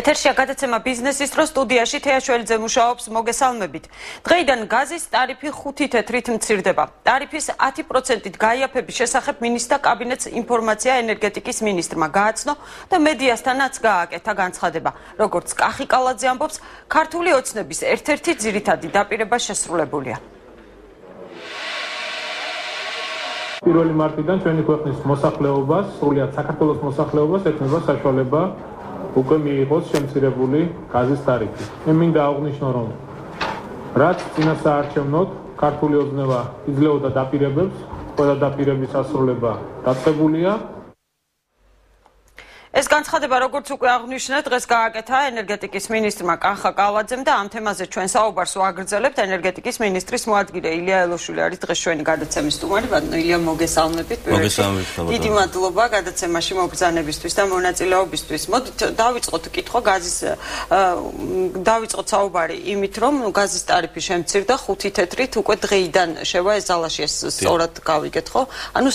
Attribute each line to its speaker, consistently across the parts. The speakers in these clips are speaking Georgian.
Speaker 1: ეთერშია გადაცემა ბიზნესის დრო სტუდიაში თეაშველიძე მუშაობს მოგესალმებით. დღეიდან გაზის ტარიფი 5 თეთრით მცირდება. ტარიფის 10%-ით გაიაფების შესახებ მინისტრთა კაბინეტს ინფორმაცია ენერგეტიკის მინისტრმა გააცნო და მედიასთანაც გააკეთა განცხადება. როგორც კახი კალაძე ამბობს, ქართული ოცნების ერთ-ერთი ძირითადი დაპირება შესრულებულია.
Speaker 2: 1 მარტიდან ჩვენი ქვეყნის მოსახლეობას, სრულიად საქართველოს მოსახლეობას ეკნება საშუალება უკვე მიიღოს შემცირებული გაზის ტარიფი. მე მინდა აღვნიშნო, რომ რაც წინასაარჩევნოდ ქართული ოცნება იძლეოდა დაპირებებს, ყველა დაპირების ასრულება დაწყებულია.
Speaker 1: ეს განცხადება, როგორც უკვე აღვნიშნეთ, დღეს გააკეთა ენერგეტიკის მინისტრმა კახა კალაძემ და ამ თემაზე ჩვენ საუბარს ვაგრძელებთ. ენერგეტიკის მინისტრის მოადგილე ილია ელოშვილი არის დღეს ჩვენი გადაცემის სტუმარი. ბატონო ილია, მოგესალმებით. დიდი მადლობა გადაცემაში მობრძანებისთვის და მონაწილეობისთვის. მოდით დავიწყოთ კითხვა გაზის დავიწყოთ საუბარი იმით, რომ გაზის ტარიფი შემცირდა 5 თეთრით უკვე დღეიდან შევა ეს ძალაში, ეს სწორად გავიგეთ, ხო? ანუ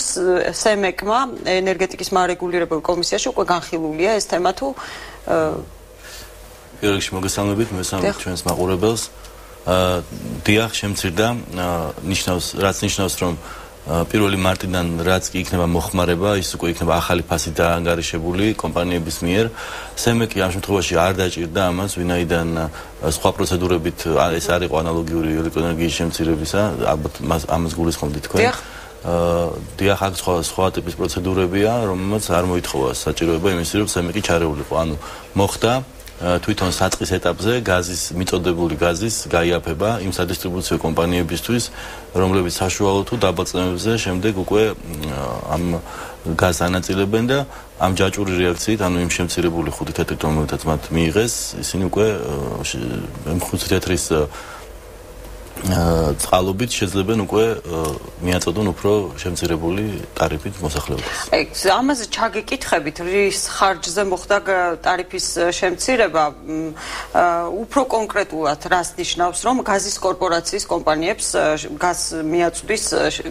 Speaker 1: სემეკმა ენერგეტიკის მარეგულირებელ კომისიაში უკვე ხილულია ეს თემა თუ
Speaker 3: პირველ რიგში მოგესალმებით მესამე ჩვენს მაყურებელს. დიახ, შემცირდა, რაც ნიშნავს, რომ 1 მარტიდან რაც კი იქნება მოხმარება, ის უკვე იქნება ახალი ფასით დაანგარიშებული კომპანიების მიერ. სემეკი ამ შემთხვევაში არ დაჭირდა ამას, ვინაიდან სხვა პროცედურებით ეს არ იყო ანალოგიური ელექტროენერგიის შემცირებისა, ალბათ ამას გულისხმობთ თქვენ. დიახ, აქ სხვა ტიპის პროცედურებია, რომელმაც არ მოითხოვა საჭიროება იმისი, რომ სემეკი ჩარეულიყო. ანუ მოხდა თვითონ საწყის ეტაპზე გაზის მიწოდებული გაზის გაიაფება იმ სადისტრიბუციო კომპანიებისთვის, რომლებიც საშუალო თუ დაბალწნევებზე შემდეგ უკვე ამ გაზს ანაწილებენ და ამ ჯაჭვური რეაქციით, ანუ იმ შემცირებული 5 თეთრით, რომელთაც მათ მიიღეს, ისინი უკვე 5 თეთრის წყალობით შეძლებენ უკვე მიაწოდონ უფრო შემცირებული ტარიფით მოსახლეობას.
Speaker 1: ამაზე ჩაგეკითხებით, რის ხარჯზე მოხდა ტარიფის შემცირება, უფრო კონკრეტულად რას ნიშნავს, რომ გაზის კორპორაციის კომპანიებს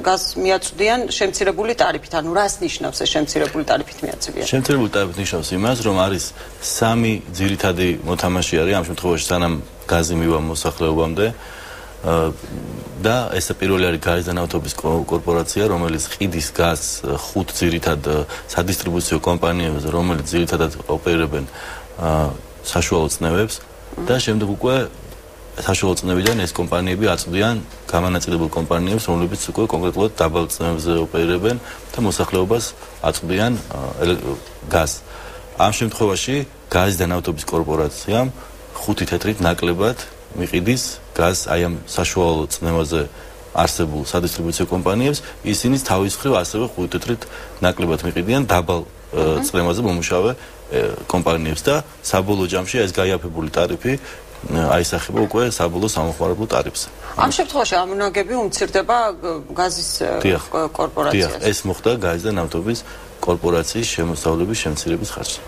Speaker 1: გაზ მიაწვდიან შემცირებული ტარიფით, ანუ რას ნიშნავს ეს შემცირებული ტარიფით მიაწვდიან?
Speaker 3: შემცირებული ტარიფით ნიშნავს იმას, რომ არის 3 ძირითადი მოთამაშე არის ამ შემთხვევაში, სანამ გაზი მივა მოსახლეობამდე. და ეს პირველი არის გაზის დანავთობის კორპორაცია, რომელიც ყიდის გაზს 5 ძირითად სადისტრიბუციო კომპანიებს, რომელიც ძირითადად ოპერირებენ საშუალო წნევებს და შემდეგ უკვე საშუალო წნევიდან ეს კომპანიები აწვდიან გამანაწილებულ კომპანიებს, რომლებიც უკვე კონკრეტულად დაბალ წნევებზე ოპერირებენ და მოსახლეობას აწვდიან გაზს. ამ შემთხვევაში გაზის დანავთობის კორპორაციამ 5 თეთრით ნაკლებად მიყიდის გაზს აი ამ საშუალო წნევაზე არსებულ სადისტრიბუციო კომპანიებს, ისინი თავის მხრივ ასევე 5 თეთრით ნაკლებად მიყიდიან დაბალ წნევაზე მომუშავე კომპანიებს და საბოლოო ჯამში ეს გაიაფებული ტარიფი აისახება უკვე საბოლოო სამოხმარებლო ტარიფზე.
Speaker 1: ამ შემთხვევაში ამონაგები უმცირდება გაზის კორპორაციას.
Speaker 3: ეს მოხდა გაზის და ნავთობის კორპორაციის შემოსავლების შემცირების ხარჯზე.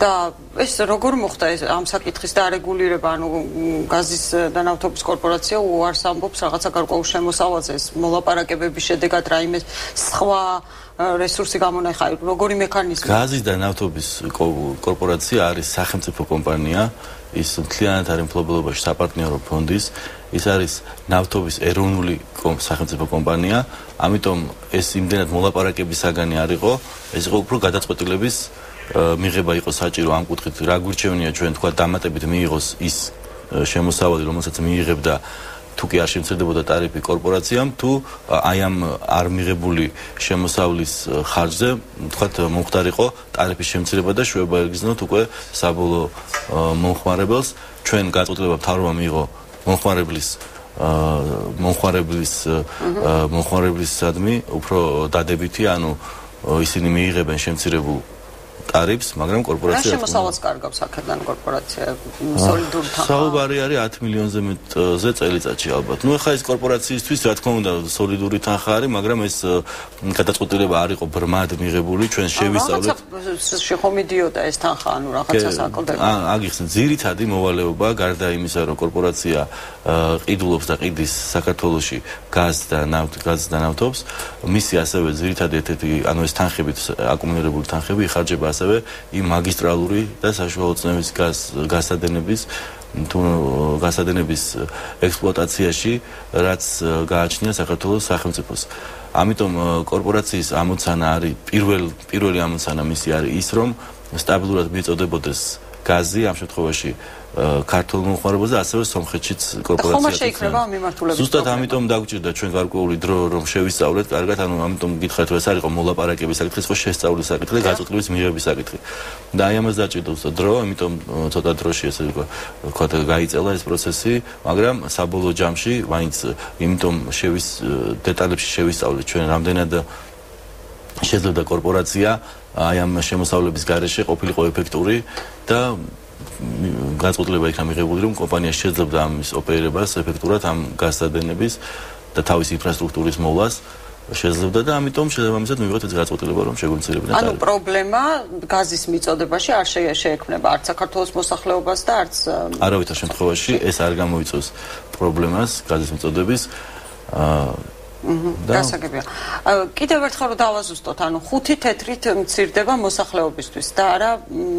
Speaker 1: და ეს როგორ მოხდა ამ საკითხის დარეგულირება, ანუ გაზის და ნავთობის კორპორაცია უარს ამბობს რაღაცა გარკვეულ შემოსავალზე, ეს მოლაპარაკებების შედეგად რაიმე სხვა რესურსი გამონახა, როგორი მექანიზმი?
Speaker 3: გაზის და ნავთობის კორპორაცია არის სახელმწიფო კომპანია, ის მთლიანად არის მფლობელობაში საპარტნიორო ფონდის, ის არის ნავთობის ეროვნული სახელმწიფო კომპანია, ამიტომ ეს იმდენად მოლაპარაკების საგანი არ იყო, ეს იყო უფრო გადაწყვეტილების მიღება იყო საჭირო ამ კუთხით, რა გვირჩევნია ჩვენ თქვა დამატებით მიიღოს ის შემოსავალი, რომელსაც მიიღებდა თუ კი არ შემცირდებოდა ტარიფი კორპორაციამ, თუ აი ამ არ მიღებული შემოსავლის ხარჯზე თქვა მომხდარიყო ტარიფის შემცირება და შვება ერგიზნოთ უკვე საბოლოო მომხმარებელს. ჩვენ გაწყვეტილება მთავრობა მიიღო მომხმარებლისადმი უფრო დადებითი, ანუ ისინი მიიღებენ შემცირებულ ტარიფს, მაგრამ კორპორაცია
Speaker 1: რა შემოსავალს კარგავს აქედან კორპორაცია სოლიდური თანხა?
Speaker 3: საუბარი არის 10 მილიონზე მეტზე წელიწადში ალბათ. ნუ ეხლა ეს კორპორაციისთვის რა თქმა უნდა სოლიდური თანხა არის, მაგრამ ეს გადაწყვეტილება არ იყო ბრმად მიღებული, ჩვენ შევისწავლეთ.
Speaker 1: შეხომიდიოდა ეს თანხა, ანუ რაღაცას აკლდება.
Speaker 3: აგიხსნით, ძირითადი მოვალეობა გარდა იმისა, რომ კორპორაცია ყიდულობს და ყიდის საქართველოში გაზს და ნავთობს, მისი ასევე ძირითადი ერთ-ერთი, ანუ ეს თანხებით აკუმულირებული თანხები იხარჯება ეხება ასევე იმ მაგისტრალური და საშუალო წნევის გასადენების ექსპლუატაციაში, რაც გააჩნია საქართველოს სახელმწიფოს. ამიტომ კორპორაციის ამოცანა არის პირველი ამოცანა მისი არის ის, რომ სტაბილურად მიწოდებოდეს გაზი ამ შემთხვევაში ქართულ მომხმარებელზე, ასევე სომხეთშიც კორპორაციას.
Speaker 1: ხომ შეიქნება მიმართულებით?
Speaker 3: ზუსტად ამიტომ დაგვჭირდა ჩვენ გარკვეული დრო, რომ შევისწავლეთ, კარგად, ამიტომ გითხრათ, რომ ეს არ იყო მოლაპარაკების საკითხი, ეს იყო შესწავლის საკითხი და გაწყვეტილების მიღების საკითხი. და აი ამას დაჭირდა უბრალოდ დრო, ამიტომ ცოტა დროში ესე ვთქვათ, გაიწელა ეს პროცესი, მაგრამ საბოლოო ჯამში, მაინც იმიტომ დეტალებში შევისწავლეთ ჩვენ რამდენად შეძლებდა კორპორაცია აი ამ შემოსავლების გარეშე ყოფილიყო ეფექტური და გაწყვეტილება იქნა მიღებული, რომ კომპანია შეძლებდა ამის ოპერირებას ეფექტურად ამ გასადენების და თავის ინფრასტრუქტურის მოვლას შეძლებდა და ამიტომ შესაბამისად მივიღეთ ეს გაწყვეტილება, რომ შეგვიმცირებდნენ ტარიფი.
Speaker 1: ანუ პრობლემა გაზის მიწოდებაში არ შეექმნება არც საქართველოს მოსახლეობას და არც
Speaker 3: არავითარ შემთხვევაში ეს არ გამოიწვევს პრობლემას გაზის მიწოდების
Speaker 1: გასაგებია. კიდევ ერთხელ რომ დავაზუსტოთ, ანუ 5 თეთრით მცირდება მოსახლეობისთვის და არა,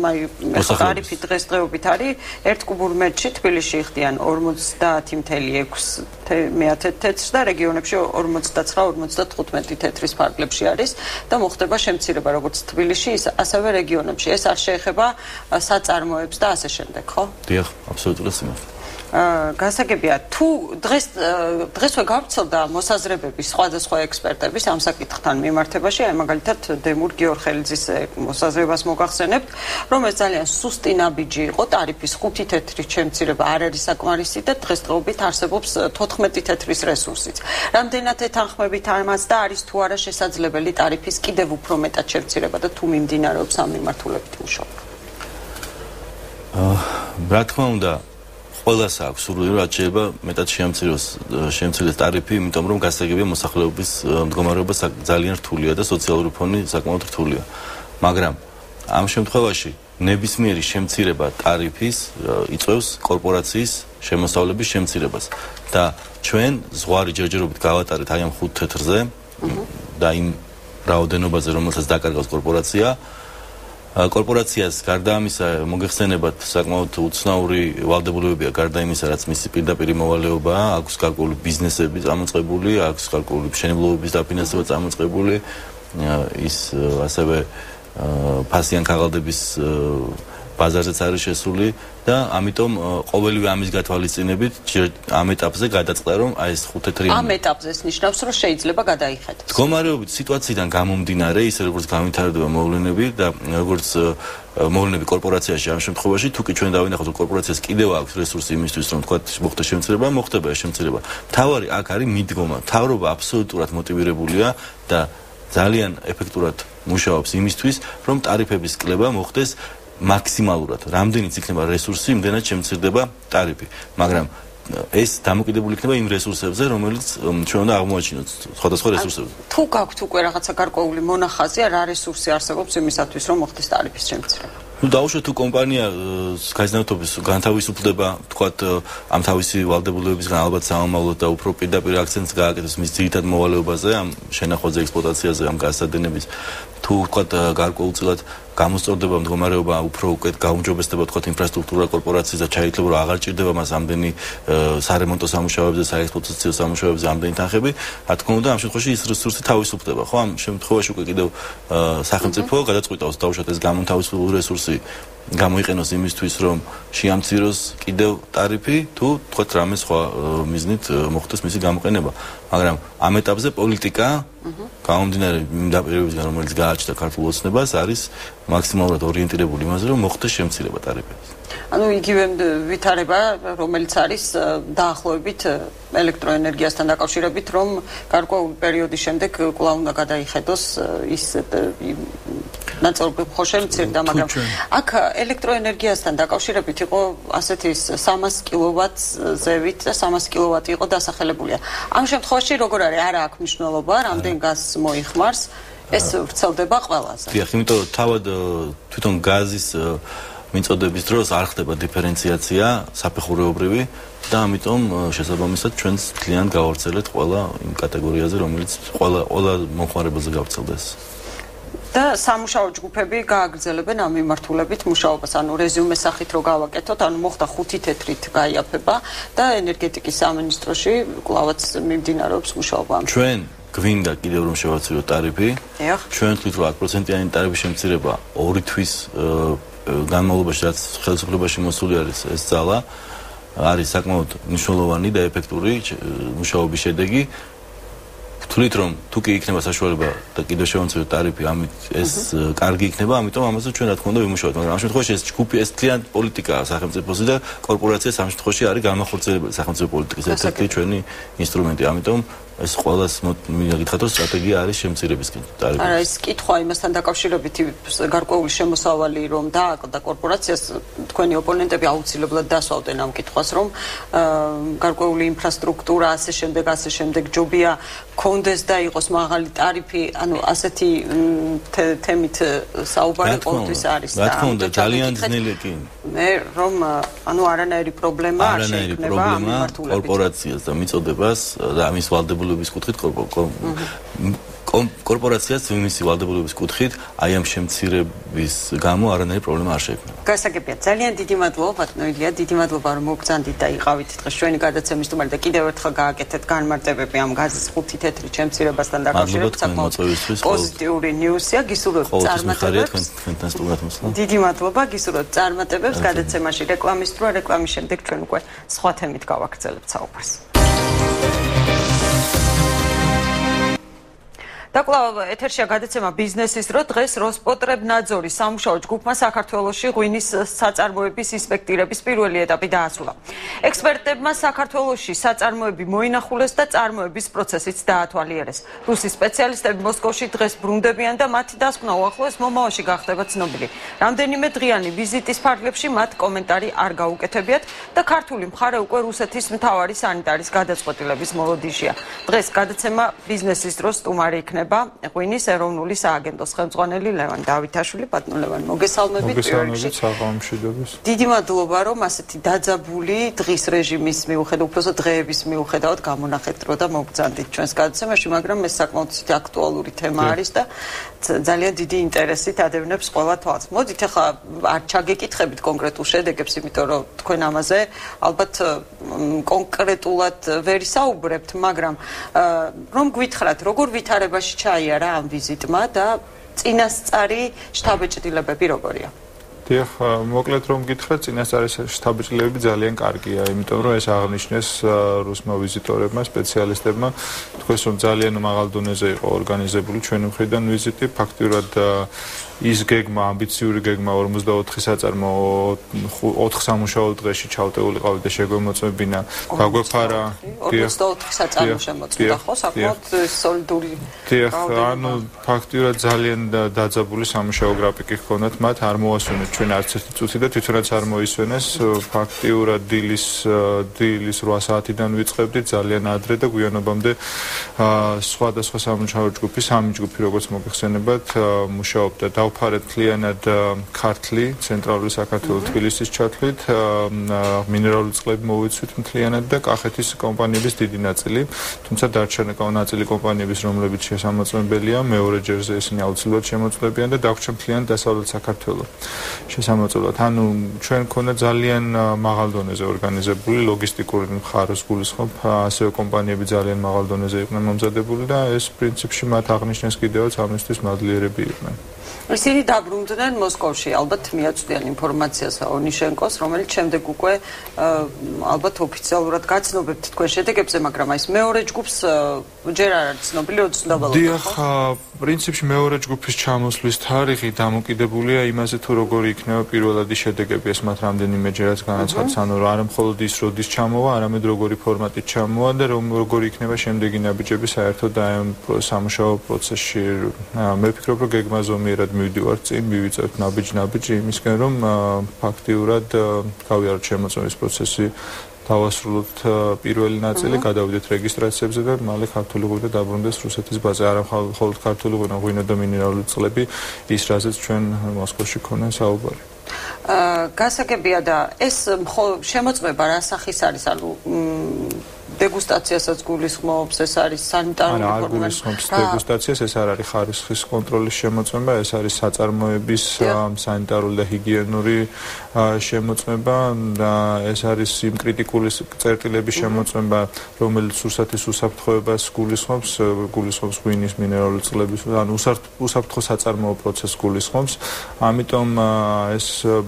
Speaker 1: აი, ტარიფი დღესდღეობით არის 1 კუბურ მეტრში თბილისში ხდიან 50.6 თეთრს და რეგიონებში 49-55 თეთრის ფარგლებში არის და მოხდება შემცირება როგორც თბილისში, ასევე რეგიონებში. ეს არ შეეხება საწარმოებს და ასე შემდეგ, ხო?
Speaker 3: დიახ, აბსოლუტურად სიმართლე.
Speaker 1: გასაგებია, თუ დღესვე გავრცელდა მოსაზრებები სხვადასხვა ექსპერტების ამ საკითხთან მიმართებაში, აი მაგალითად დემურ გიორხელიძის მოსაზრებას მოგახსენებთ, რომ ეს ძალიან სუსტი ნაბიჯი იყო, ტარიფის 5 თეთრით შემცირება არ არის საკმარისი და დღესდღეობით არსებობს 14 თეთრის რესურსიც. რამდენად ეთანხმებით ამას და არის თუ არა შესაძლებელი ტარიფის კიდევ უფრო მეტად შემცირება და თუ მიმდინარეობს ამ მიმართულებით მუშაობა?
Speaker 3: რა თქმა უნდა, ყველას აქვს სურვილი, რომ შეიძლება მეტად შეამციროს ტარიფი, იმიტომ რომ გასაგებია მოსახლეობის მდგომარეობა ძალიან რთულია და სოციალური ფონი საკმაოდ რთულია. მაგრამ ამ შემთხვევაში ნებისმიერი შემცირება ტარიფის იწვევს კორპორაციის შემოსავლების შემცირებას და ჩვენ ზღვარი ჯერჯერობით გავატარეთ აი ამ 5 თეთრზე და იმ რაოდენობაზე, რომელსაც დაკარგავს კორპორაცია. კორპორაციას გარდა ამისა მოგეხსენებათ საკმაოდ უცნაური ვალდებულებებია გარდა იმისა, რაც მისი პირდაპირ მოვალეობაა, აქვს გარკვეული ბიზნესები წამოწყებული, აქვს გარკვეული მშენებლობების დაფინანსება წამოწყებული, ის ასევე ფასიან ქაღალდების ბაზარზეც არის შესული და ამიტომ ყოველივე ამის გათვალისწინებით ამ ეტაპზე გადაწყდა, რომ აი ეს 5 თეთრი
Speaker 1: ამ ეტაპზე ნიშნავს, რომ შეიძლება გადაიხედოს.
Speaker 3: მდგომარეობით სიტუაციიდან გამომდინარე, ისე როგორც განვითარდება მოვლენები და როგორც მოვლენები კორპორაციაში ამ შემთხვევაში, თუ კი ჩვენ დავინახოთ, რომ კორპორაციას კიდევ აქვს რესურსი იმისთვის, რომ თქვა მოხდეს შემცირება, მოხდება ეს შემცირება. თავარი აქ არის მიდგომა. მთავრობა აბსოლუტურად მოტივირებულია და ძალიან ეფექტურად მუშაობს იმისთვის, რომ ტარიფების კლება მოხდეს მაქსიმალურად. რამდენიც იქნება რესურსი, იმდენად შემცირდება ტარიფი. მაგრამ ეს დამოკიდებული იქნება იმ რესურსებზე, რომელიც ჩვენ უნდა აღმოაჩინოთ, სხვადასხვა რესურსებზე.
Speaker 1: თუ გაქვთ უკვე რაღაცა გარკვეული მონახაზი, რა რესურსი არსებობს იმისათვის, რომ მოხდეს ტარიფის შემცირება?
Speaker 3: დაუშვათ თუ კომპანია გაიზნეოთობის განთავისუფლდება, თქვათ ამ თავისი ვალდებულებებისგან ალბათ სამომავლოდ და უფრო პირდაპირ აქცენტს გააკეთებს მის ძირითად მოვალეობაზე, ამ შენახვაზე, ექსპლუატაციაზე, ამ გასადენების თუ თქვათ გარკვეულწილად გამოსწორდება მდგომარეობა, უფრო უკეთ გაუმჯობესდება თქვათ ინფრასტრუქტურა კორპორაციის და ჩაითვლება, რომ აღარ ჭირდება მას ამდენი სარემონტო სამუშაოებზე, საექსპლუატაციო სამუშაოებზე ამდენი თანხები, რა თქმა უნდა, ამ შემთხვევაში ის რესურსი თავისუფლდება, ხო? ამ შემთხვევაში უკვე კიდევ სახელმწიფო გადაწყვიტავს დაუშვათ ეს გამონთავისუფლებული რესურსი გამოიყენოს იმისთვის, რომ შეამციროს კიდევ ტარიფი, თუ თქვათ რამე სხვა მიზნით მოხდეს მისი გამოყენება. მაგრამ ამ ეტაპზე პოლიტიკა გამომდინარე იმ დაპირებებისგან, რომელიც გააჩნდა ქართულ ოცნებას, არის მაქსიმალურად ორიენტირებული იმაზე, რომ მოხდეს შემცირება ტარიფების.
Speaker 1: ანუ იგივე ვითარება, რომელიც არის დაახლოებით ელექტროენერგიასთან დაკავშირებით, რომ გარკვეული პერიოდის შემდეგ კვლავ უნდა გადაიხედოს ის ნაწილობრივ ხო შემცირდა, მაგრამ აქ ელექტროენერგიასთან დაკავშირებით იყო ასეთი 300 კილოვატზევით და 300 კილოვატი იყო დასახელებულია. ამ შემთხვევაში როგორ არის, არა აქვს მნიშვნელობა, რამდენ გაზს მოიხმარს, ეს ვრცელდება ყველაზე.
Speaker 3: დიახ, იმიტომ რომ თავად თვითონ გაზის მიწოდების დროს არ ხდება დიფერენციაცია საფეხურეობრივი და ამიტომ შესაბამისად ჩვენს ძალიან გავავრცელეთ ყველა იმ კატეგორიაზე, რომელიც ყველა მომხმარებელზე გავრცელდეს.
Speaker 1: და სამუშაო ჯგუფები გააგრძელებენ ამ მიმართულებით მუშაობას, ანუ რეზიუმეს სახით რო გავაკეთოთ, ანუ მოხდა 5 თეთრით გაიაფება და ენერგეტიკის სამინისტროში კვლავაც მიმდინარეობს მუშაობა.
Speaker 3: ჩვენ გვინდა კიდევ რომ შევაცვლოთ ტარიფი. ჩვენ თვით რომ 10%-იანი ტარიფის შემცირება 2 თვის განმავლობაში რაც ხელისუფლებაში მოსული არის ეს ძალა არის საკმაოდ მნიშვნელოვანი და ეფექტური მუშაობის შედეგი. თვლით რომ თუ კი იქნება საშუალება და კიდევ შევამციროთ ტარიფი, ამით ეს კარგი იქნება, ამიტომ ამაზე ჩვენ რა თქმა უნდა ვიმუშავოთ, მაგრამ ამ შემთხვევაში ეს ჯგუფი ეს ძალიან პოლიტიკაა სახელმწიფოსი და კორპორაციას ამ შემთხვევაში არის განმახორციელებელი სახელმწიფო პოლიტიკის ერთ-ერთი ჩვენი ინსტრუმენტი, ამიტომ ეს ყველას მინდა რომ სტრატეგია არის შემცირებისკენ ტარიფის.
Speaker 1: არა, ეს კითხვა იმასთან დაკავშირებით გარკვეული შემოსავალი რომ დააკლდა კორპორაციას, თქვენი ოპონენტები აუცილებლად დასვავდნენ ამ კითხვას, რომ გარკვეული ინფრასტრუქტურა ასე შემდეგ ჯობია კონდეს და იყოს მაღალი ტარიფი, ანუ ასეთი თემით საუბარი ყოველთვის არის
Speaker 3: და რა თქმა უნდა ძალიან ძნელი კი.
Speaker 1: მე რომ ანუ არანაირი პრობლემა არ შეექმნება ამ მიმართულებით.
Speaker 3: კორპორაციას და მიწოდებას და ამის ვალდებულების კუთხით კორპორაციას მისი ვალდებულების კუთხით აი ამ შემცირების გამო არანაირი პრობლემა არ შეექმნება.
Speaker 1: გასაგებია. ძალიან დიდი მადლობა ბატონო ილია, დიდი მადლობა რომ მოგწანდით და იყავით დღეს ჩვენი გადაცემის სტუმარი და კიდევ ერთხელ გააკეთეთ განმარტებები ამ გაზის 5 თეთრი შემცირებასთან დაკავშირებით. საკმაოდ პოზიტიური ნიუსია, გისურვებთ წარმატებებს. დიდი მადლობა, გისურვებთ წარმატებებს გადაცემაში. რეკლამის დრო, რეკლამის შემდეგ ჩვენ უკვე სხვა თემით გავაგრძელებთ საუბარს. და კვლავ ეთერშია გადაცემა ბიზნესის დრო. დღეს როსპოტრებნაძორის სამუშაო ჯგუფმა საქართველოში ღვინის საწარმოების ინსპექტირების პირველი ეტაპი დაასრულა. ექსპერტებმა საქართველოში საწარმოები მოინახულეს და წარმოების პროცესიც დაათვალიერეს. რუსი სპეციალისტები მოსკოვში დღეს ბრუნდებიან და მათი დასკვნა უახლოეს მომავალში გახდება ცნობილი. რამდენიმე დღიანი ვიზიტის ფარგლებში მათ კომენტარი არ გაუკეთებიათ და ქართული მხარე უკვე რუსეთის მთავარი სანიტარის გადაწყვეტილების მოლოდინშია. დღეს გადაცემა ბიზნესის დრო სტუმარი იქნება ღვინის ეროვნული სააგენტოს ხელმძღვანელი ლევან დავითაშვილი. ბატონო ლევან, მოგესალმებით პირველში. დიდი მადლობა რომ ასეთი დაძაბული დღის რეჟიმის მიუხედავად, უბრალოდ დღეების მიუხედავად გამონახეთ დრო და მოგწანდით ჩვენს გადაცემაში, მაგრამ ეს საკმაოდ აქტუალური თემა არის და ძალიან დიდი ინტერესით ადევნებს ყველა თვალს. მოდით ახლა არ ჩაგეკითხებით კონკრეტულ შედეგებს, იმიტომ რომ თქვენ ამაზე ალბათ კონკრეტულად ვერ ისაუბრებთ, მაგრამ რომ გვითხრათ, როგორ ვითარებაში ჩაიარა ამ ვიზიტმა და წინასწარი შთაბეჭდილებები როგორია?
Speaker 4: დიახ, მოკლედ რომ გითხრათ, წინასწარი შთაბეჭდილებები ძალიან კარგია, იმიტომ რომ ეს აღნიშნეს რუსმა ვიზიტორებმა, სპეციალისტებმა, თქვეს რომ ძალიან მაღალ დონეზე იყო ორგანიზებული ჩვენი მხრიდან ვიზიტი, ფაქტიურად ის გეგმა, ამბიციური გეგმა 44 საწარმოო 4 სამუშაო დღეში ჩავტეული ყავით და შეგვემოწმებინა, გაგვეფარა
Speaker 1: 44 საწარმო შემოწმდა, ხო, საკმაოდ სოლიდური.
Speaker 4: დიახ, ანუ ფაქტიურად ძალიან დაძაბული სამუშაო გრაფიკი ჰქონდათ მათ, არ მოასვენეთ ჩვენ არც ერთი წუთი და თვითონაც არ მოისვენეს. ფაქტიურად დილის 8 საათიდან ვიწყებდით ძალიან ადრე და გვიანობამდე სხვადასხვა სამუშაო ჯგუფი, 3 ჯგუფი როგორც მოგეხსენებათ, მუშაობდა. დავფარეთ მთლიანად ქართლი, ცენტრალური საქართველოს თბილისის ჩათვლით, მინერალური წყლები მოვიცვით მთლიანად და კახეთის კომპანიების დიდი ნაწილი, თუმცა დარჩენილი ნაწილი კომპანიების, რომლებიც შესამოწმებელია, მეორე ჯერზე ისინი აუცილებლად შემოწმებიან და დაგვრჩა მთლიანად დასავლეთ საქართველოს შესამოწმებლად. ანუ ჩვენ მქონდა ძალიან მაღალ დონეზე ორგანიზებული ლოგისტიკური მხარეს გულისხმობ, ასევე კომპანიები ძალიან მაღალ დონეზე იყვნენ მომზადებული და ეს პრინციპში მათ აღნიშნეს კიდევაც ამისთვის მადლიერები იყვნენ.
Speaker 1: ისინი დაბრუნდნენ მოსკოვში, ალბათ მიაწვდიან ინფორმაციას ონიშენკოს, რომელიც შემდეგ უკვე ალბათ ოფიციალურად გაცნობებთ თქვენ შედეგებზე, მაგრამ აი ეს მეორე ჯგუფს ჯერ არ არის ცნობილი, ოცნებაა.
Speaker 4: დიახ, პრინციპში მეორე ჯგუფის ჩამოსვლის თარიღი დამოკიდებულია იმაზე, თუ როგორი იქნება პირველადი შედეგები, ეს მათ რამდენიმეჯერაც განაცხადეს, ანუ არა მხოლოდ ის როდის ჩამოვა, არამედ როგორი ფორმატით ჩამოვა და როგორი იქნება შემდეგი ნაბიჯები საერთოდ აი ამ სამუშაო პროცესში. მე ვფიქრობ, რომ გეგმა ზომიერად მივდივართ წინ, მივიწევთ ნაბიჯ იმისკენ, რომ ფაქტიურად გავიაროთ შემოწმების პროცესი, დავასრულოთ პირველი ნაწილი, გადავიდეთ რეგისტრაციებზე და მალე ქართული ღვინო დაბრუნდეს რუსეთის ბაზე. არა მხოლოდ ქართული ღვინო და მინერალური წყლები, ის რაზეც ჩვენ მოსკოვში ქონდა საუბარი.
Speaker 1: გასაგებია და ეს შემოწმება რა სახის არის, ანუ დეგუსტაციასაც გულისხმობს, ეს არის სანიტარული
Speaker 4: არ გულისხმობს დეგუსტაციას, ეს არ არის ხარისხის კონტროლის შემოწმება, ეს არის საწარმოების სანიტარული და ჰიგიენური შემოწმება და ეს არის იმ კრიტიკული წერტილების შემოწმება, რომელიც რუსეთის უსაფრთხოებას გულისხმობს ღვინის მინერალური წყლების, ანუ უსაფრთხო საწარმოო პროცესს გულისხმობს. ამიტომ ეს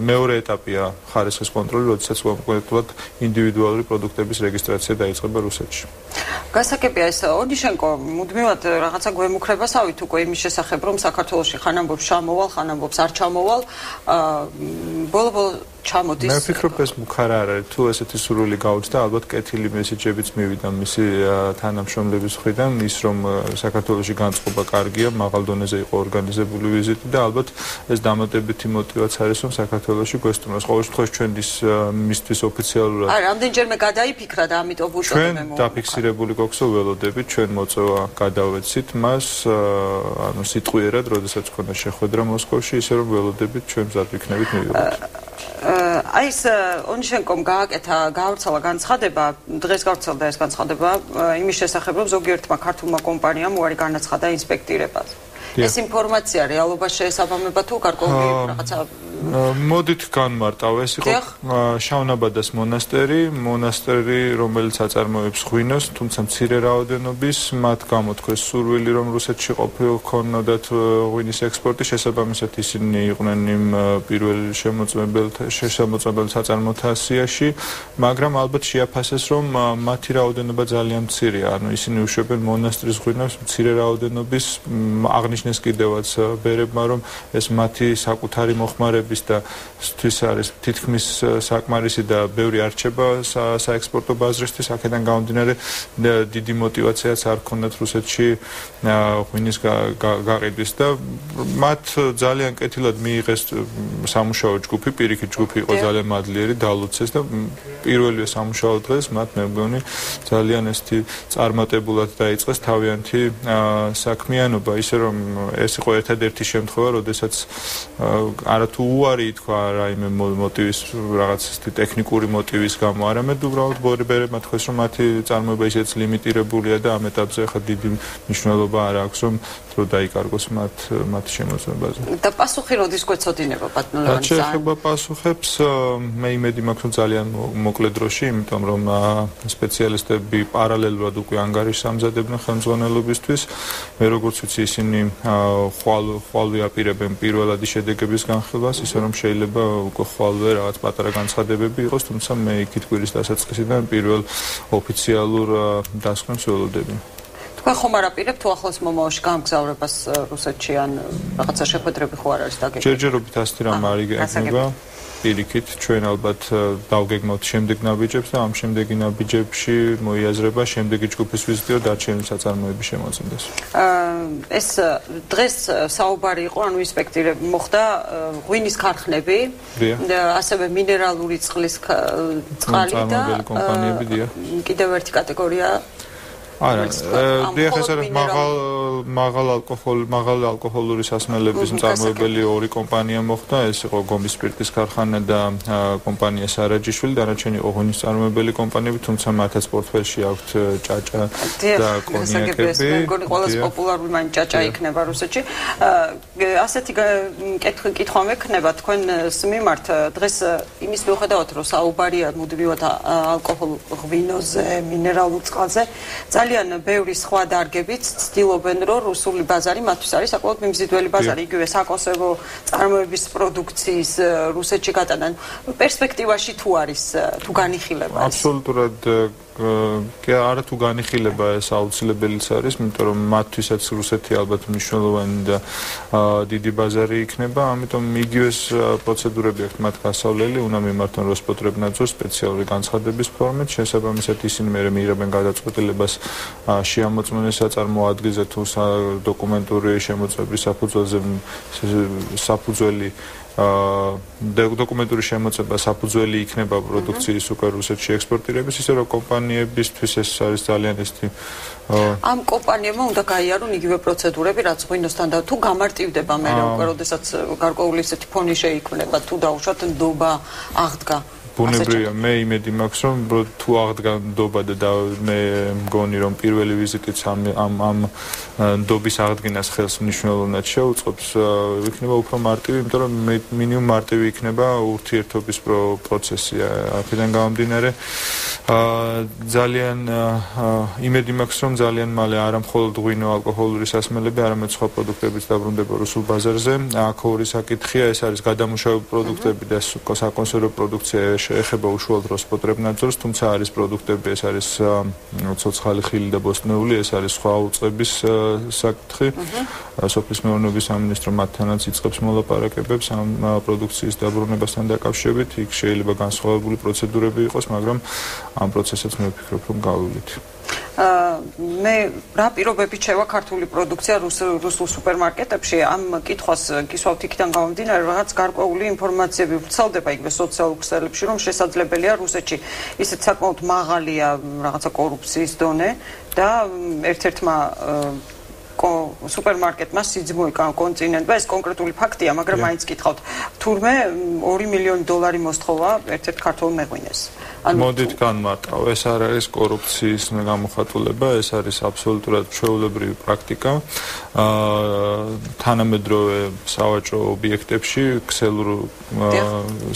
Speaker 4: მეორე ეტაპია ხარისხის კონტროლი, როდესაც კონკრეტულად ინდივიდუალური პროდუქტების რეგისტრაცია დაიწყება რუსეთში.
Speaker 1: გასაგებია ეს ონიშენკო მუდმივად რაღაცა გვემუქრებასავით უკვე იმის შესახებ, რომ საქართველოში ხან ამბობს ჩამოვალ, ხან ამბობს არ ჩამოვალ, ბოლო-ბოლო ჩამოდის.
Speaker 4: მე ვფიქრობ ეს მუქარა არ არის, თუ ესეთი სურვილი გაუჩნდა, ალბათ კეთილი მესეჯებიც მივიდა მისი თანამშრომლების მხრიდან, ის რომ საქართველოში განწყობა კარგია, მაღალ დონეზე იყო ორგანიზებული ვიზიტი და ალბათ ეს დამატებითი მოტივაცია არის, რომ საქართველოში გვესტუმროს. ყოველ შემთხვევაში ჩვენ მისთვის ოფიციალურად
Speaker 1: რამდენჯერმე გადაიფიქრა და ამიტომ
Speaker 4: ჩვენ დაფიქსირებული გვაქვს ველოდებით, ჩვენ მოწვევა გადავეცით მას, ანუ სიტყვიერად, როდესაც ქონდა შეხვედრა მოსკოვში, ისე რომ ველოდებით ჩვენ მზად ვიქნებით მივიღოთ.
Speaker 1: აი ეს ონიშენკომ გაავრცელა განცხადება, დღეს გავრცელდა ეს განცხადება იმის შესახებ, რომ ზოგიერთმა ქართულმა კომპანიამ უარი განაცხადა ინსპექტირებას. ეს ინფორმაცია რეალობაში შეესაბამება თუ გარკვეული რაღაცა
Speaker 4: მოდით განმარტავ, ეს იყო შავნაბადას მონასტერი, რომელიც აწარმოებს ღვინოს, თუმცა მცირე რაოდენობის, მათ გამოთქვეს სურვილი, რომ რუსეთში ყოფილქონოდათ ღვინის ექსპორტი, შესაბამისად ისინი იყვნენ იმ პირველ შემოწმებელ საწარმოთა ასიაში, მაგრამ ალბათ შეაფასეს, რომ მათი რაოდენობა ძალიან მცირეა, ანუ ისინი უშვებენ მონასტრის ღვინოს მცირე რაოდენობის, აღნიშნეს კიდევაც ბერებმა, რომ ეს მათი საკუთარი მოხმარების და თვის არის თითქმის საკმარისი და ბევრი არჩება საექსპორტო ბაზრისთვის, აქედან გამომდინარე დიდი მოტივაციაც არ ქონდათ რუსეთში ღვინის გაყიდვის და მათ ძალიან კეთილად მიიღეს სამუშაო ჯგუფი, პირიქით ჯგუფი იყო ძალიან მადლიერი, დალუცეს და პირველივე სამუშაო დღეს მათ მე მგონი ძალიან ესეთი წარმატებულად დაიწყეს თავიანთი საქმიანობა, ისე რომ ეს იყო ერთადერთი შემთხვევა, როდესაც არათუ უარი ითქვა რაიმე მოტივის რაღაც ტექნიკური მოტივის გამო, არამედ უბრალოდ ბერებმა თქვეს, რომ მათი წარმოება ისეც ლიმიტირებულია და ამ ეტაპზე ხა დიდი მნიშვნელობა არ აქვს, რომ დრო დაიკარგოს მათ შემოწმებაზე.
Speaker 1: და პასუხი როდის გვეცოდინება ბატონო
Speaker 4: რაც შეეხება პასუხებს, მე იმედი მაქვს, რომ ძალიან მოკლე დროში, იმიტომ რომ სპეციალისტები პარალელურად უკვე ანგარიშს ამზადებენ ხელმძღვანელობისთვის. მე როგორც ვიცი, ისინი ხვალვე აპირებენ პირველადი შედეგების განხილვას, ისე რომ შეიძლება უკვე ხვალვე რაღაც პატარა განცხადებები იყოს, თუმცა მე იქით კვირის დასაწყისიდან პირველ ოფიციალურ დასკვნებს ველოდები.
Speaker 1: თქვენ ხომ არ აპირებთ თუ ახლოს მომავალში გამგზავრებას რუსეთში ან რაღაცა შეხვედრები ხო არ არის დაგეგმილი?
Speaker 4: ჯერჯერობით ასეთი რამ არ იგეგმება. პირიქით ჩვენ ალბათ დავგეგმავთ შემდეგ ნაბიჯებს და ამ შემდეგი ნაბიჯებში მოიაზრება შემდეგი ჯგუფის ვიზიტი და დარჩენილი საწარმოების შემოწმდეს.
Speaker 1: ეს დღეს საუბარი იყო, ანუ ინსპექტირები მოხდა ღვინის ქარხნები, ასევე მინერალური წყლის წყალი და კიდევ ერთი კატეგორია
Speaker 4: არა, დიახ, ეს არის მაღალ ალკოჰოლური სასმელების მწარმოებელი ორი კომპანია მოხდა, ეს იყო გომის სპირტის ქარხანა და კომპანია სარაჯიშვილი, დანარჩენი იყო ღვინის მწარმოებელი კომპანიები, თუმცა მათაც პორტფელში აქვთ ჭაჭა და კონიაკები.
Speaker 1: მე მგონი ყველაზე პოპულარული მან ჭაჭა იქნება რუსეთში. ასეთი კითხვა მექნება თქვენს მიმართ, დღეს იმის მიუხედავად, რომ საუბარია მუდმივად ალკოჰოლ ღვინოზე, მინერალურ წყალზე, ძალიან ბევრი სხვა დარგებით ცდილობენ, რომ რუსული ბაზარი მათთვის არის საკმაოდ მიმზიდველი ბაზარი, იგივე საკონსერვო წარმოების პროდუქციის რუსეთში გატანა. პერსპექტივაში თუ არის, თუ განიხილება ეს?
Speaker 4: აბსოლუტურად არა თუ განიხილება ეს აუცილებელიც არის, იმიტომ რომ მათთვისაც რუსეთი ალბათ მნიშვნელოვანი და დიდი ბაზარი იქნება, ამიტომ იგივეს პროცედურები აქვს მათ გასავლელი, უნდა მიმართონ როსპოტრებნadzor სპეციალური განცხადების ფორმით, შესაბამისად ისინი მერე მიიღებენ გადაწყვეტილებას შეამოწმონ საწარმოო ადგილზე თუ დოკუმენტური შემოწმების საფუძველი დოკუმენტური შემოწმება საფუძველი იქნება პროდუქციის უკვე რუსეთში ექსპორტირების, ისე რომ კომპანიებისთვის ეს არის ძალიან ესეთი
Speaker 1: ამ კომპანიებმა უნდა გაიარონ იგივე პროცედურები, რაც ღვინოსთან და თუ გამარტივდება მე უკვე, როდესაც გარკვეული ესეთი ფონი შეიქმნება, თუ დაუშვათ ნდობა აღდგა.
Speaker 4: ბუნებრივია, მე იმედი მაქვს, რომ თუ აღდგა ნდობა და მე მგონი, რომ პირველი ვიზიტიც ამ ნდობის აღდგენას ხელს მნიშვნელოვნად შეუწყობს, იქნება უფრო მარტივი, იმიტომ რომ მინიმუმ მარტივი იქნება ურთიერთობის პროცესი. აქედან გამომდინარე, ძალიან იმედი მაქვს, რომ ძალიან მალე არა მხოლოდ ღვინო, ალკოჰოლური სასმელები, არამედ სხვა პროდუქტებიც დაბრუნდება რუსულ ბაზარზე. აქ ორი საკითხია, ეს არის გადამუშავებული პროდუქტები და საკონსერვო პროდუქცია ეხება უშუალოდ როსპოტრებნadzorს, თუმცა არის პროდუქტები, ეს არის ცოცხალი ხილი და ბოსტნეული, ეს არის სხვა უწყების საკითხი. სოფლის მეურნეობის სამინისტრო მათთანაც იწყებს მოლაპარაკებებს ამ პროდუქციის დაბრუნებასთან დაკავშირებით. იქ შეიძლება განსხვავებული პროცედურები იყოს, მაგრამ ამ პროცესსაც მე ვფიქრობ, რომ გავივლით.
Speaker 1: მე რა პირობებით შევა ქართული პროდუქცია რუსულ სუპერმარკეტებში? ამ კითხვას გისვავთ იქიდან გამომდინარე, რაღაც გარკვეული ინფორმაციები ვრცელდება იგივე სოციალურ ქსელებში, რომ შესაძლებელია რუსეთში ისეთ საკმაოდ მაღალია რაღაცა კორუფციის დონე და ერთ-ერთმა სუპერმარკეტმა სიძმოი კონტინენტმა, ეს კონკრეტული ფაქტია, მაგრამ მაინც კითხავთ, თურმე $2 მილიონი მოსთხოვა ერთ-ერთ ქართულ მეღვინეს.
Speaker 4: მოდით განმარტავ, ეს არ არის კორუფციის გამოხატულება, ეს არის აბსოლუტურად ჩვეულებრივი პრაქტიკა. თანამედროვე სავაჭრო ობიექტებში, ქსელურ